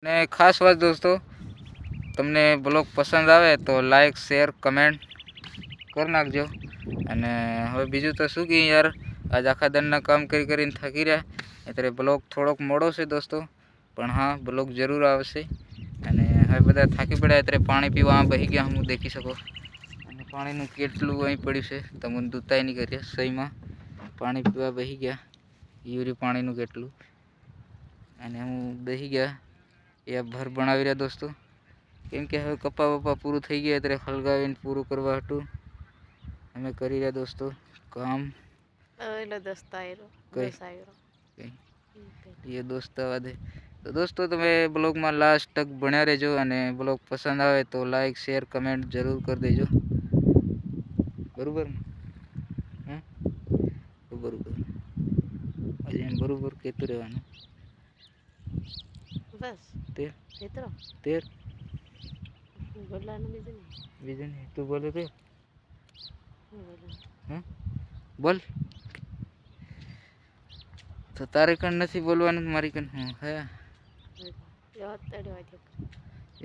ને ખાસ વાત દોસ્તો, તમને બ્લોગ પસંદ આવે તો લાઈક શેર કમેન્ટ કરી નાખજો. અને હવે બીજું તો શું કે યાર, આજ આખા દનના કામ કરીને થાકી રહ્યા, એટલે બ્લોગ થોડોક મોડો છે દોસ્તો, પણ હા બ્લોગ જરૂર આવશે. અને હવે બધા થાકી પડ્યા એટલે પાણી પીવા બેસી ગયા હું દેખી શકો. અને પાણીનું કેટલું અહીં પડ્યું છે તમને દૂતાય નહીં કરીએ. સહીમાં પાણી પીવા બેસી ગયા, યુરી પાણીનું કેટલું. અને હું બેસી ગયા એ ભર બનાવી રહ્યા દોસ્તો, કેમ કે હવે કપા બપા પૂરું થઈ ગયા એટલે હળગાવીને પૂરું કરવા હતું અમે કરી રહ્યા દોસ્તો કામ. એ દોસ્તાવા દે તો દોસ્તો, તમે બ્લોગમાં લાસ્ટ તક બન્યા રહેજો. અને બ્લોગ પસંદ આવે તો લાઈક શેર કમેન્ટ જરૂર કરી દેજો. બરોબર ને? બરોબર બરોબર કહેતું રહેવાનું. બસ 13 બીજું નહીં. તું બોલે તે બોલ. તો તારે કણ નથી બોલવાનું, મારી કણ હું હે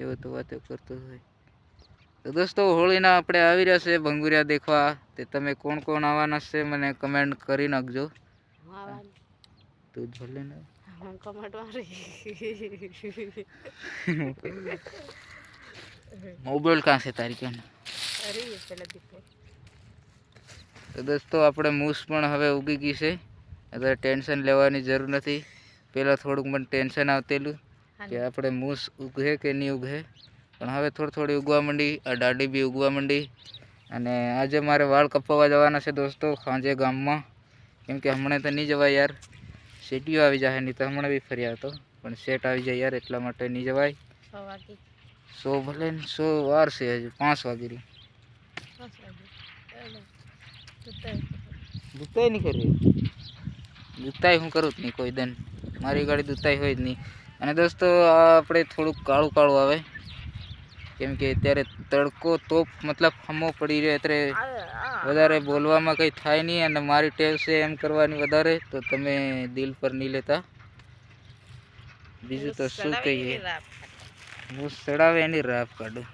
એવું તો વાતો કરતો હોય. તો દોસ્તો, હોળીના આપણે આવી રહ્યા છે ભંગુરિયા દેખવા. તે તમે કોણ કોણ આવવાના છે મને કમેન્ટ કરી નાખજો. તું જ ભલે ને મોબાઈલ કાં છે તારી કણ? તો દોસ્તો, આપણે મૂસ પણ હવે ઉગી ગઈ છે, એટલે ટેન્શન લેવાની જરૂર નથી. પહેલાં થોડુંક મને ટેન્શન આવતેલું કે આપણે મૂસ ઉગે કે નહીં ઉગે, પણ હવે થોડી ઉગવા માંડી. આ દાઢી બી ઉગવા માંડી. અને આજે મારે વાળ કપાવવા જવાના છે દોસ્તો સાંજે ગામમાં, કેમ કે હમણાં તો નહીં જવાય યાર, સેટીઓ આવી જાય. નહીં તો હમણાં બી ફરી આવતો, પણ સેટ આવી જાય યાર, એટલા માટે નહીં જવાય. 100 ભલે ને 100 વાર છે, હજુ 5 વાગી. દૂતાઈ નહીં કરી, દૂતાઈ હું કરું જ નહીં કોઈ દન, મારી ગાડી દૂતાઈ હોય જ નહીં. અને દોસ્તો, આપણે થોડુંક કાળું કાળું આવે, કેમ કે અત્યારે તડકો તોપ મતલબ હમો પડી રહ્યો, એટલે વધારે બોલવામાં કંઈ થાય નહીં. અને મારી ટેવ છે એમ કરવાની વધારે, તો તમે દિલ પર નહીં લેતા. બીજું તો શું કહીએ, હું સડાવે એની રાફ કાઢું.